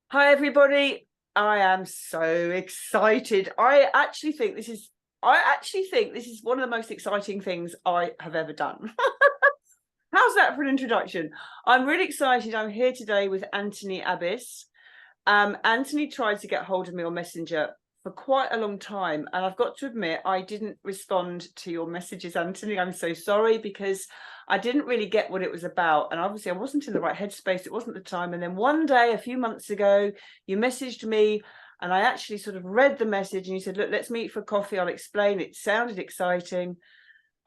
Hi everybody. I am so excited. I actually think this is one of the most exciting things I have ever done. How's that for an introduction? I'm really excited. I'm here today with Anthony Abbis. Anthony tried to get hold of me on Messenger for quite a long time, and I've got to admit I didn't respond to your messages, Anthony. I'm so sorry because I didn't really get what it was about, and obviously I wasn't in the right headspace. It wasn't the time. And then one day, a few months ago, you messaged me, and I actually sort of read the message, and you said, "Look, let's meet for coffee. I'll explain." It sounded exciting.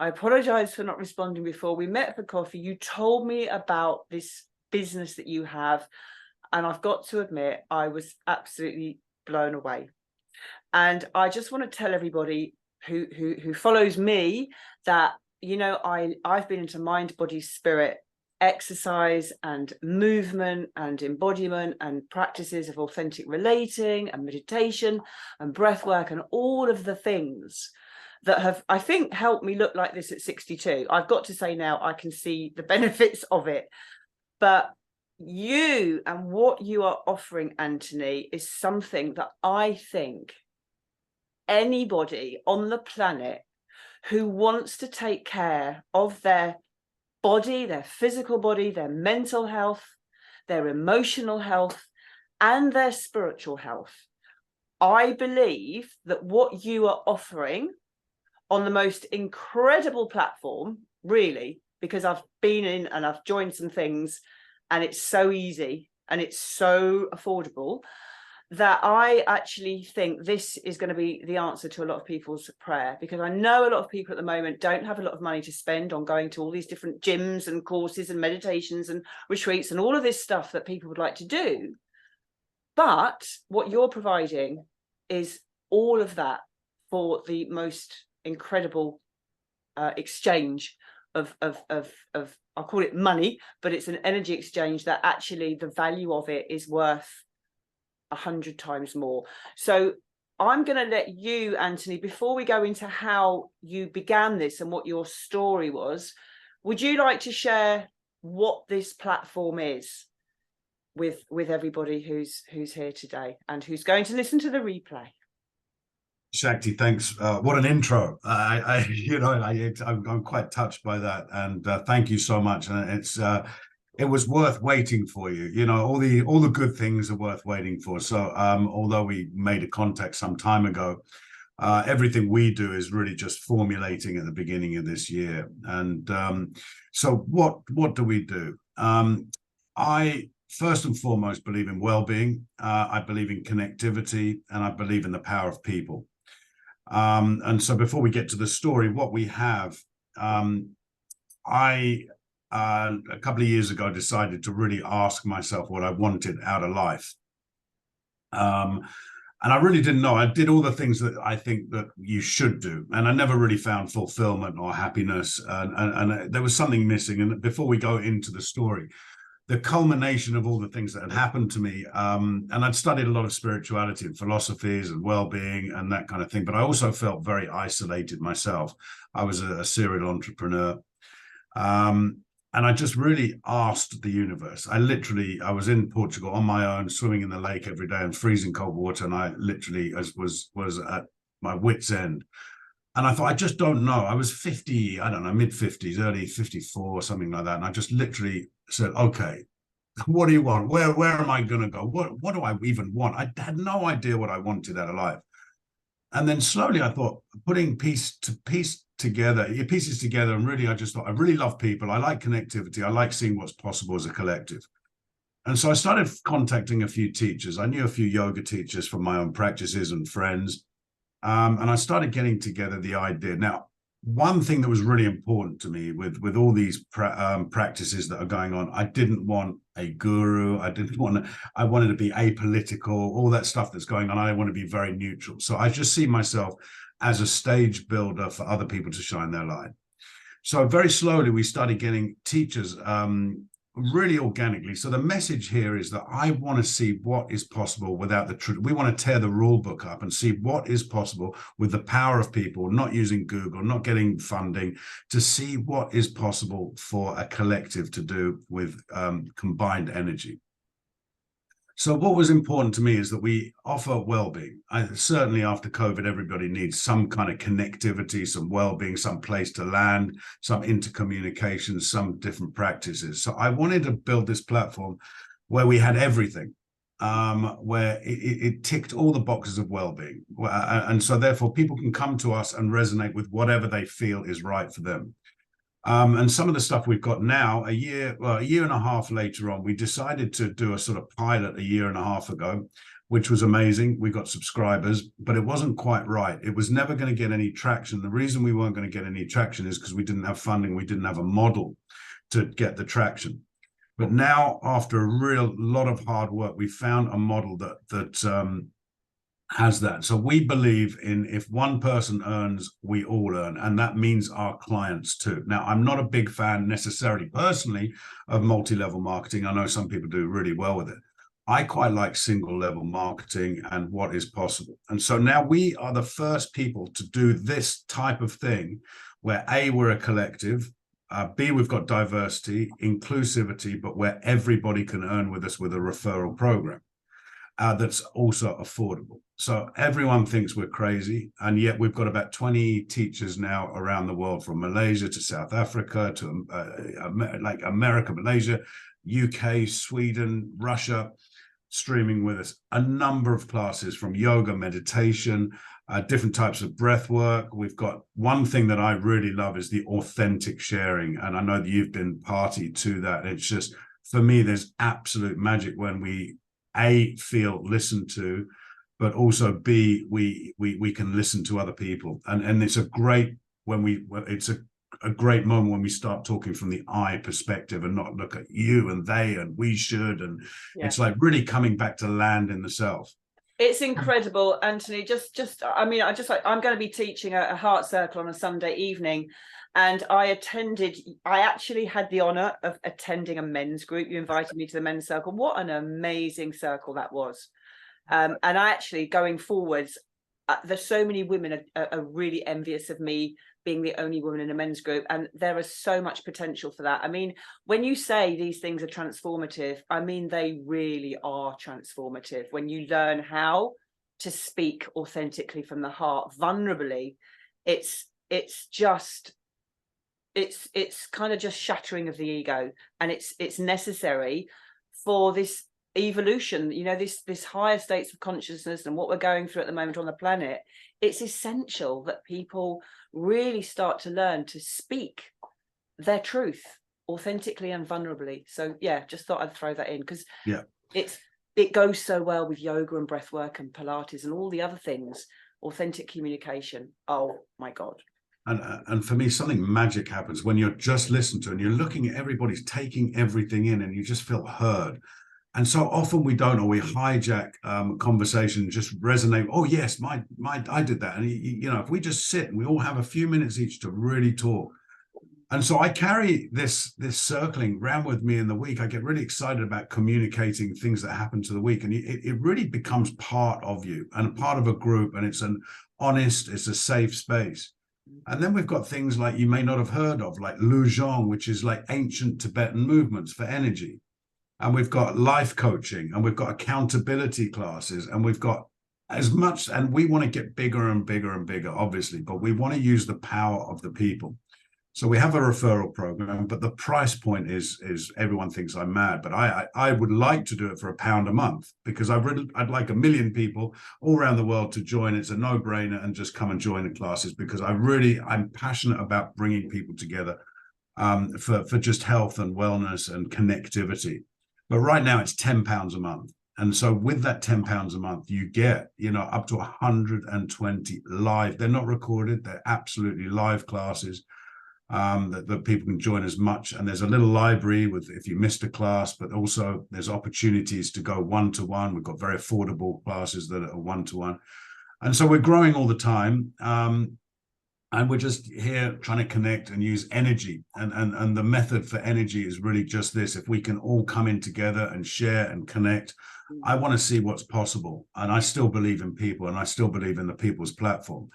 I apologize for not responding before. We met for coffee. You told me about this business that you have, and I've got to admit, I was absolutely blown away. And I just want to tell everybody who follows me that, I've been into mind, body, spirit, exercise and movement and embodiment and practices of authentic relating and meditation and breath work and all of the things that have, I think, helped me look like this at 62. I've got to say now I can see the benefits of it. But you and what you are offering, Anthony, is something that I think anybody on the planet who wants to take care of their body, their physical body, their mental health, their emotional health, and their spiritual health. I believe that what you are offering on the most incredible platform, really, because I've been in and I've joined some things, and it's so easy and it's so affordable, that I actually think this is going to be the answer to a lot of people's prayer, because I know a lot of people at the moment don't have a lot of money to spend on going to all these different gyms and courses and meditations and retreats and all of this stuff that people would like to do. But what you're providing is all of that for the most incredible exchange of I'll call it money, but it's an energy exchange that actually the value of it is worth 100 times more. So I'm going to let you, Anthony, before we go into how you began this and what your story was, would you like to share what this platform is with everybody who's here today and who's going to listen to the replay? Shakti, thanks. What an intro! I'm quite touched by that, and thank you so much. And it was worth waiting for you. You know, all the good things are worth waiting for. So, although we made a contact some time ago, everything we do is really just formulating at the beginning of this year. And so, what do we do? I first and foremost believe in well-being. I believe in connectivity, and I believe in the power of people. And so before we get to the story, what we have, I, a couple of years ago, decided to really ask myself what I wanted out of life. And I really didn't know. I did all the things that I think that you should do, and I never really found fulfillment or happiness. And there was something missing. And before we go into the story, the culmination of all the things that had happened to me. And I'd studied a lot of spirituality and philosophies and well-being and that kind of thing, but I also felt very isolated myself. I was a serial entrepreneur. And I just really asked the universe. I was in Portugal on my own, swimming in the lake every day in freezing cold water. And I literally was at my wit's end. And I thought, I just don't know. I was 50, I don't know, mid 50s, early 54, something like that. And I just literally said, okay, what do you want? Where am I going to go? What do I even want? I had no idea what I wanted out of life. And then slowly I thought, putting pieces together, and really, I just thought, I really love people. I like connectivity. I like seeing what's possible as a collective. And so I started contacting a few teachers. I knew a few yoga teachers from my own practices and friends. And I started getting together the idea. Now, one thing that was really important to me with all these practices that are going on, I didn't want a guru. I wanted to be apolitical, all that stuff that's going on. I want to be very neutral. So I just see myself as a stage builder for other people to shine their light. So very slowly we started getting teachers, really organically. So the message here is that I want to see what is possible without the truth. We want to tear the rule book up and see what is possible with the power of people, not using Google, not getting funding, to see what is possible for a collective to do with combined energy. So what was important to me is that we offer well-being. Certainly after COVID, everybody needs some kind of connectivity, some well-being, some place to land, some intercommunication, some different practices. So I wanted to build this platform where we had everything, where it ticked all the boxes of well-being. And so therefore people can come to us and resonate with whatever they feel is right for them. And some of the stuff we've got now, a year and a half later on, we decided to do a sort of pilot a year and a half ago, which was amazing. We got subscribers, but it wasn't quite right. It was never going to get any traction. The reason we weren't going to get any traction is because we didn't have funding. We didn't have a model to get the traction. But now, after a real lot of hard work, we found a model that has that. So we believe in, if one person earns, we all earn, and that means our clients too. Now, I'm not a big fan necessarily personally of multi-level marketing. I know some people do really well with it. I quite like single level marketing and what is possible. And so now we are the first people to do this type of thing where A, we're a collective, B, we've got diversity, inclusivity, but where everybody can earn with us with a referral program. That's also affordable. So everyone thinks we're crazy, and yet we've got about 20 teachers now around the world, from Malaysia to South Africa to like America, Malaysia, UK, Sweden, Russia, streaming with us. A number of classes from yoga, meditation, different types of breath work. We've got one thing that I really love is the authentic sharing, and I know that you've been party to that. It's just, for me, there's absolute magic when we A, feel listened to, but also B, we can listen to other people, and it's a great it's a great moment when we start talking from the I perspective and not look at you and they and we should, and it's like really coming back to land in the self. It's incredible, Anthony. I mean, I'm going to be teaching a heart circle on a Sunday evening, and I actually had the honor of attending a men's group. You invited me to the men's circle. What an amazing circle that was. And I actually, going forwards, there's so many women are really envious of me being the only woman in a men's group, and there is so much potential for that. I mean, when you say these things are transformative, I mean, they really are transformative. When you learn how to speak authentically from the heart, vulnerably, it's kind of just shattering of the ego, and it's necessary for this evolution, you know, this higher states of consciousness and what we're going through at the moment on the planet. It's essential that people really start to learn to speak their truth authentically and vulnerably. So yeah, just thought I'd throw that in, because it goes so well with yoga and breath work and Pilates and all the other things. Authentic communication, oh my God. And for me, something magic happens when you're just listened to and you're looking at everybody's taking everything in, and you just feel heard. And so often we don't, or we hijack conversation, just resonate. Oh yes, I did that. And you know, if we just sit and we all have a few minutes each to really talk. And so I carry this circling around with me in the week. I get really excited about communicating things that happen to the week, and it really becomes part of you and part of a group. And it's it's a safe space. And then we've got things like you may not have heard of, like Luzhong, which is like ancient Tibetan movements for energy. And we've got life coaching, and we've got accountability classes, and we've got as much, and we want to get bigger and bigger and bigger, obviously, but we want to use the power of the people. So we have a referral program, but the price point is everyone thinks I'm mad, but I would like to do it for £1 a month, because I'd like 1 million people all around the world to join. It's a no-brainer, and just come and join the classes, because I'm passionate about bringing people together for just health and wellness and connectivity. But right now it's £10 a month. And so with that £10 a month, you get, you know, up to 120 live. They're not recorded. They're absolutely live classes that people can join as much. And there's a little library with, if you missed a class, but also there's opportunities to go one-to-one. We've got very affordable classes that are one-to-one. And so we're growing all the time. And we're just here trying to connect and use energy. And the method for energy is really just this. If we can all come in together and share and connect, I want to see what's possible. And I still believe in people, and I still believe in the People's Platform.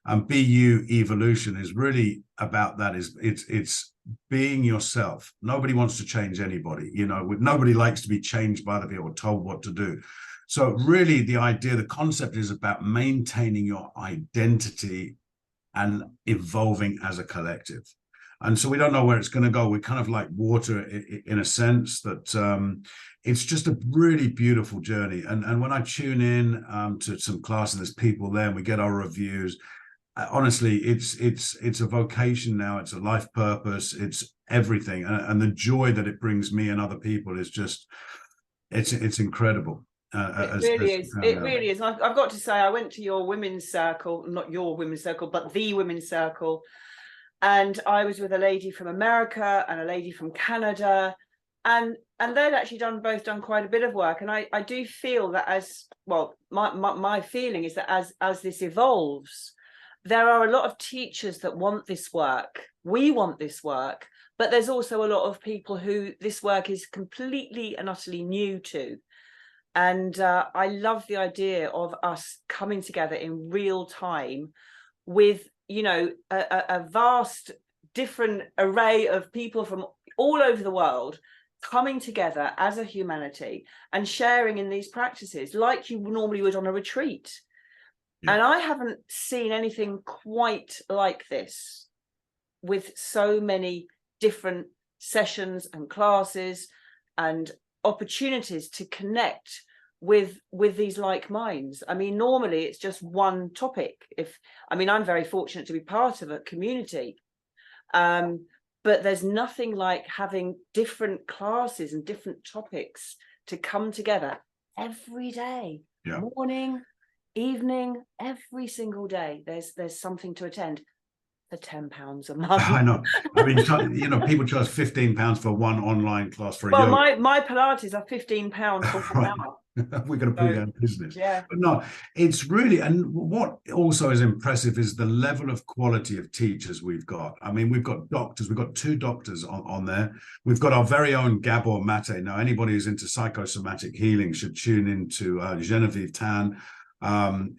And BU Evolution is really about that. It's being yourself. Nobody wants to change anybody, nobody likes to be changed by the people or told what to do. So really the concept is about maintaining your identity and evolving as a collective. And so we don't know where it's going to go. We're kind of like water in a sense that it's just a really beautiful journey. And when I tune in to some classes, there's people there and we get our reviews. Honestly, it's a vocation now. It's a life purpose. It's everything. And the joy that it brings me and other people is just, it's incredible. It really is. It really is. I've got to say, I went to your women's circle, not your women's circle, but the women's circle. And I was with a lady from America and a lady from Canada. And they'd actually both done quite a bit of work. And I do feel that my feeling is that as this evolves, there are a lot of teachers that want this work. We want this work. But there's also a lot of people who this work is completely and utterly new to. And I love the idea of us coming together in real time with, a vast different array of people from all over the world coming together as a humanity and sharing in these practices like you normally would on a retreat. Yeah. And I haven't seen anything quite like this, with so many different sessions and classes and opportunities to connect with these like minds. I mean, normally it's just one topic. I'm very fortunate to be part of a community, but there's nothing like having different classes and different topics to come together every day. Yeah. Morning, evening, every single day there's something to attend for £10 a month. I know. I mean, people charge £15 for one online class for a yoga. Well, my Pilates are £15 for 1 hour. We're going to put down business. Yeah. But no, it's really, and what also is impressive is the level of quality of teachers we've got. I mean, we've got doctors, we've got 2 doctors on there. We've got our very own Gabor Mate. Now, anybody who's into psychosomatic healing should tune into Genevieve Tan.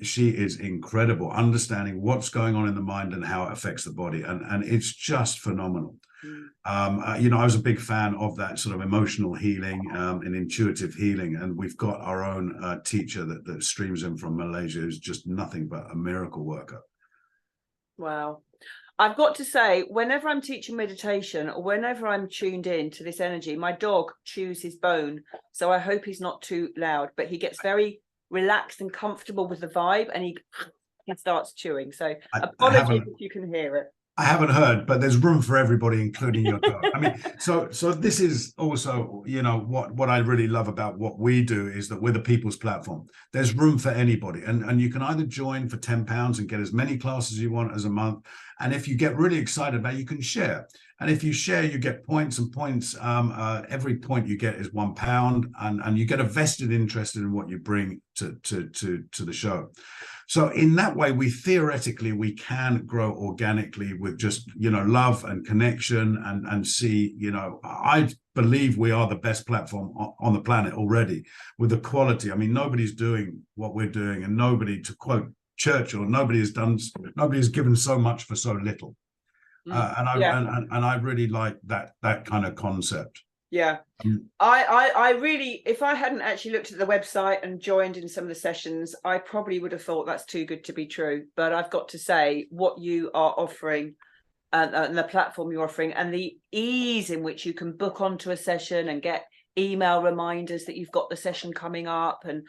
She is incredible, understanding what's going on in the mind and how it affects the body. And it's just phenomenal. I was a big fan of that sort of emotional healing and intuitive healing. And we've got our own teacher that streams in from Malaysia, who's just nothing but a miracle worker. Wow. I've got to say, whenever I'm teaching meditation or whenever I'm tuned in to this energy, my dog chews his bone. So I hope he's not too loud, but he gets very relaxed and comfortable with the vibe and he starts chewing. So apologies if you can hear it. I haven't heard, but there's room for everybody, including your dog. I mean, so this is also, what I really love about what we do is that we're the people's platform. There's room for anybody, and you can either join for £10 and get as many classes you want as a month. And if you get really excited about it, you can share. And if you share, you get points and points. Every point you get is £1, and you get a vested interest in what you bring to the show. So in that way, we can grow organically with just, love and connection and see, I believe we are the best platform on the planet already with the quality. I mean, nobody's doing what we're doing, and nobody, to quote Churchill, nobody has given so much for so little. And I really like that kind of concept. Yeah, I really, if I hadn't actually looked at the website and joined in some of the sessions, I probably would have thought that's too good to be true. But I've got to say, what you are offering and the platform you're offering and the ease in which you can book onto a session and get email reminders that you've got the session coming up, and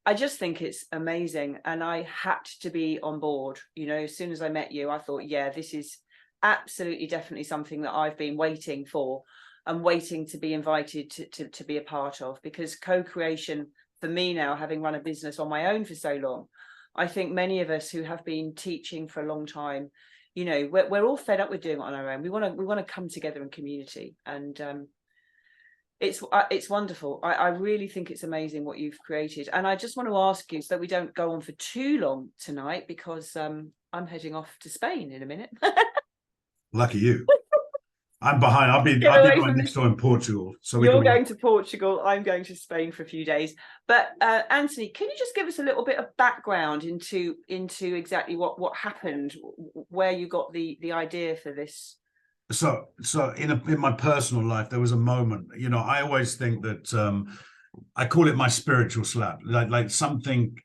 I just think it's amazing. And I had to be on board. As soon as I met you, I thought, yeah, this is absolutely definitely something that I've been waiting for. I'm waiting to be invited to be a part of, because co-creation for me now, having run a business on my own for so long, I think many of us who have been teaching for a long time, we're all fed up with doing it on our own. We want to come together in community, and it's wonderful. I really think it's amazing what you've created. And I just want to ask you, so that we don't go on for too long tonight, because I'm heading off to Spain in a minute. Lucky you. I'm behind. I'll be going next door in Portugal. So you're going to Portugal. I'm going to Spain for a few days. But Anthony, can you just give us a little bit of background into exactly what happened, where you got the idea for this so in my personal life, there was a moment, I always think that I call it my spiritual slap, like something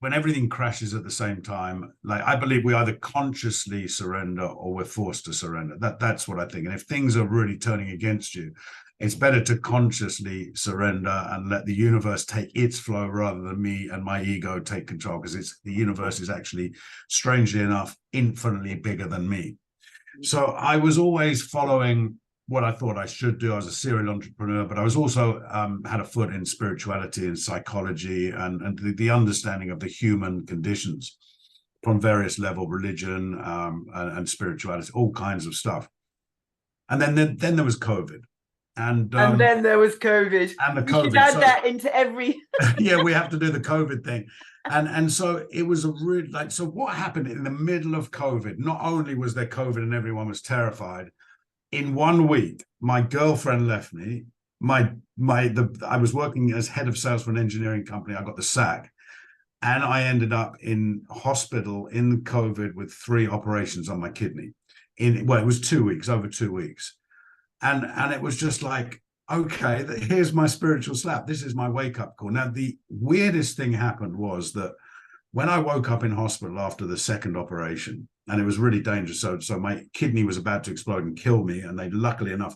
when everything crashes at the same time. Like, I believe we either consciously surrender or we're forced to surrender. That's what I think. And if things are really turning against you, it's better to consciously surrender and let the universe take its flow rather than me and my ego take control, because the universe is actually, strangely enough, infinitely bigger than me. So I was always following what I thought I should do. I was a serial entrepreneur, but I was also had a foot in spirituality and psychology and the understanding of the human conditions from various level, religion and spirituality, all kinds of stuff. And then there was COVID. And then there was COVID. And the we COVID. should add that into every. Yeah, we have to do the COVID thing. And so it was a really, like, so what happened in the middle of COVID? Not only was there COVID and everyone was terrified, in 1 week, my girlfriend left me. I was working as head of sales for an engineering company. I got the sack, and I ended up in hospital in COVID with 3 operations on my kidney. It was 2 weeks, over 2 weeks. And it was just like, okay, here's my spiritual slap. This is my wake-up call. Now, the weirdest thing happened was that when I woke up in hospital after the 2nd operation, and it was really dangerous, so my kidney was about to explode and kill me, and they luckily enough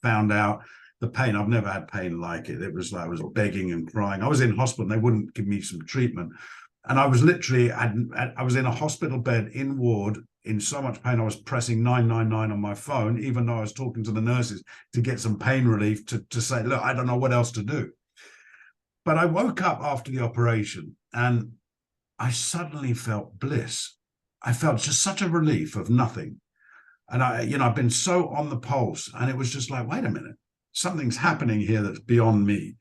found out the pain. I've never had pain like it. It was like I was begging and crying. I was in hospital and they wouldn't give me some treatment. And I was literally, I was in a hospital bed in ward in so much pain. I was pressing 999 on my phone, even though I was talking to the nurses to get some pain relief to say, look, I don't know what else to do. But I woke up after the operation and I suddenly felt bliss. I felt just such a relief of nothing. And I've been so on the pulse, and it was just like, wait a minute, something's happening here that's beyond me.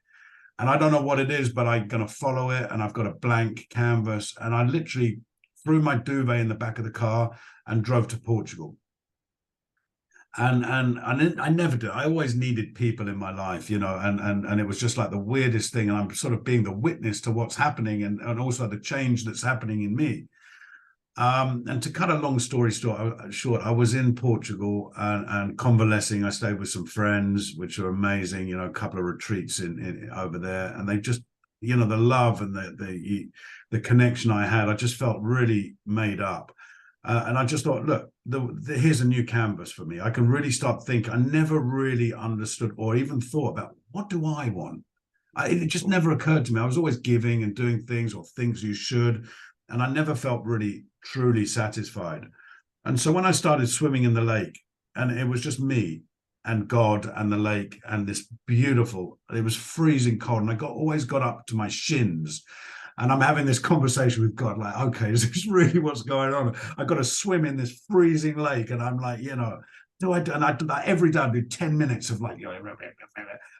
And I don't know what it is, but I'm going to follow it. And I've got a blank canvas. And I literally threw my duvet in the back of the car and drove to Portugal. And I never did. I always needed people in my life, and it was just like the weirdest thing. And I'm sort of being the witness to what's happening and also the change that's happening in me. And to cut a long story short, I was in Portugal and convalescing. I stayed with some friends, which are amazing, a couple of retreats in over there. And they just, the love and the connection I had, I just felt really made up. And I just thought, look, here's a new canvas for me. I can really start thinking. I never really understood or even thought about, what do I want? It just never occurred to me. I was always giving and doing things or things you should. And I never felt really truly satisfied. And so when I started swimming in the lake, and it was just me and God and the lake and this beautiful, it was freezing cold, and I always got up to my shins, and I'm having this conversation with God, like, okay, is this really what's going on? I got to swim in this freezing lake, and I'm like, do I do? And I do that every day. I do 10 minutes of like,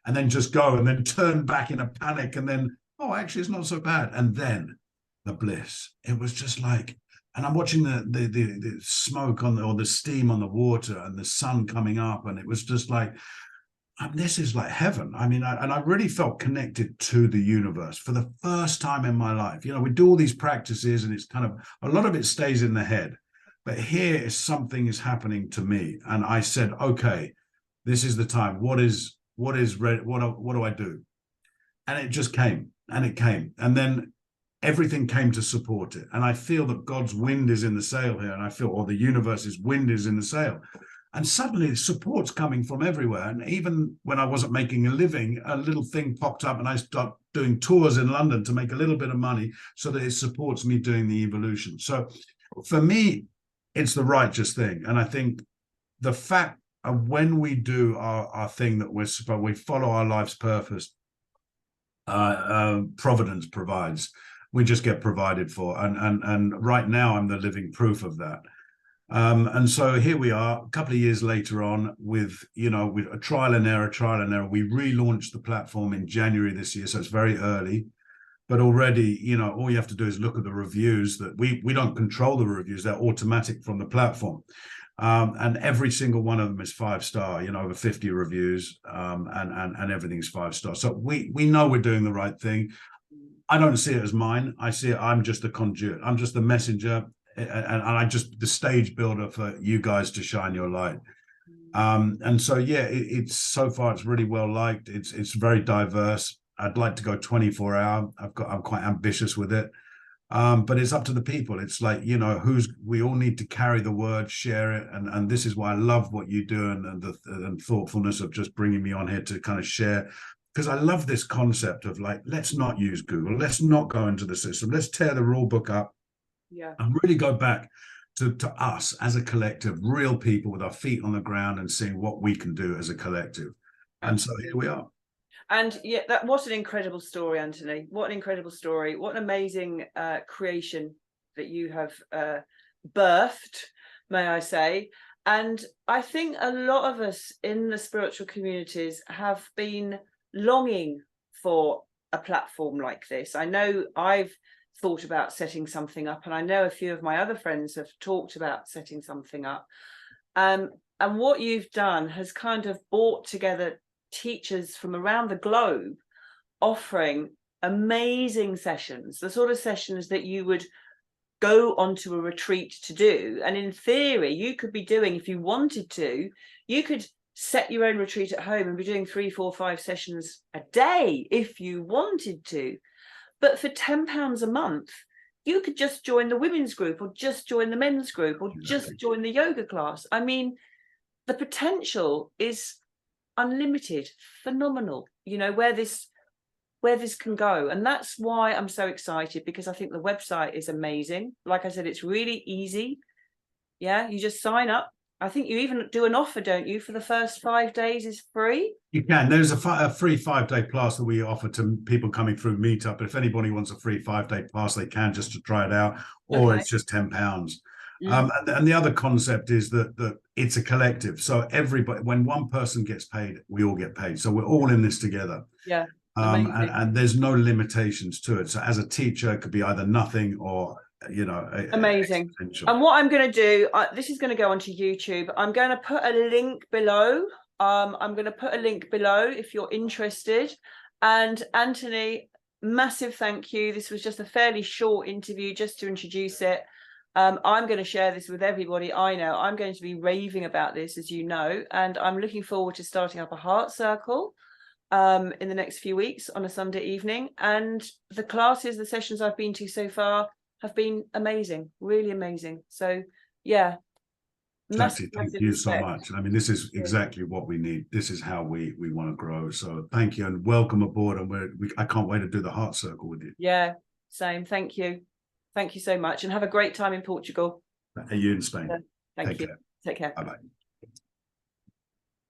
and then just go and then turn back in a panic, and then, oh, actually, it's not so bad. And then the bliss. It was just like, and I'm watching the smoke or the steam on the water and the sun coming up, and it was just like, this is like heaven. I mean, I really felt connected to the universe for the first time in my life. We do all these practices, and it's kind of, a lot of it stays in the head, but here is something is happening to me, and I said, okay, this is the time. What do I do? And it just came, and it came, and then everything came to support it. And I feel that God's wind is in the sail here, and I feel, or the universe's wind is in the sail. And suddenly support's coming from everywhere. And even when I wasn't making a living, a little thing popped up, and I started doing tours in London to make a little bit of money so that it supports me doing the evolution. So for me, it's the righteous thing. And I think the fact of when we do our thing that we follow our life's purpose, providence provides. We just get provided for. And right now I'm the living proof of that. And so here we are, a couple of years later on with a trial and error. We relaunched the platform in January this year, so it's very early. But already, all you have to do is look at the reviews. That we don't control the reviews; they're automatic from the platform, and every single one of them is 5-star. Over 50 reviews, and everything's 5-star. So we know we're doing the right thing. I don't see it as mine. I see it. I'm just the conduit. I'm just the messenger, and I just the stage builder for you guys to shine your light. And so yeah, it's so far it's really well liked. It's very diverse. I'd like to go 24-hour. I'm quite ambitious with it. But it's up to the people. It's like, you know, we all need to carry the word, share it. And this is why I love what you do, and the thoughtfulness of just bringing me on here to kind of share, because I love this concept of like, let's not use Google. Let's not go into the system. Let's tear the rule book up, and really go back to us as a collective, real people with our feet on the ground, and seeing what we can do as a collective. And so here we are. And yeah, what an incredible story, Anthony. What an incredible story. What an amazing creation that you have birthed, may I say. And I think a lot of us in the spiritual communities have been longing for a platform like this. I know I've thought about setting something up, and I know a few of my other friends have talked about setting something up. And what you've done has kind of brought together teachers from around the globe offering amazing sessions, the sort of sessions that you would go onto a retreat to do. And in theory, you could be doing, if you wanted to, you could set your own retreat at home and be doing 3, 4, 5 sessions a day if you wanted to. But for £10 a month, you could just join the women's group, or just join the men's group, or just join the yoga class. I mean, the potential is unlimited, phenomenal, you know, where this can go. And that's why I'm so excited, because I think the website is amazing. Like I said, it's really easy. Yeah, you just sign up. I think you even do an offer, don't you, for the first 5 days is free? You can. There's a free 5-day pass that we offer to people coming through Meetup. But if anybody wants a free 5-day pass, they can, just to try it out, or it's just £10. And the other concept is that it's a collective. So everybody, when one person gets paid, we all get paid. So we're all in this together. Yeah. And there's no limitations to it. So as a teacher, it could be either nothing or, you know, amazing. And what I'm going to do, this is going to go onto YouTube. I'm going to put a link below. I'm going to put a link below if you're interested. And Anthony, massive thank you. This was just a fairly short interview just to introduce it. I'm going to share this with everybody I know. I'm going to be raving about this, as you know, and I'm looking forward to starting up a heart circle in the next few weeks on a Sunday evening. And the classes, the sessions I've been to so far have been amazing, really amazing. So yeah, Jackie, thank you so much. I mean, this is exactly what we need. This is how we want to grow. So thank you, and welcome aboard. And I can't wait to do the heart circle with you. Yeah, same. Thank you. Thank you so much, and have a great time in Portugal. Are you in Spain? Thank you. Take care. Bye-bye.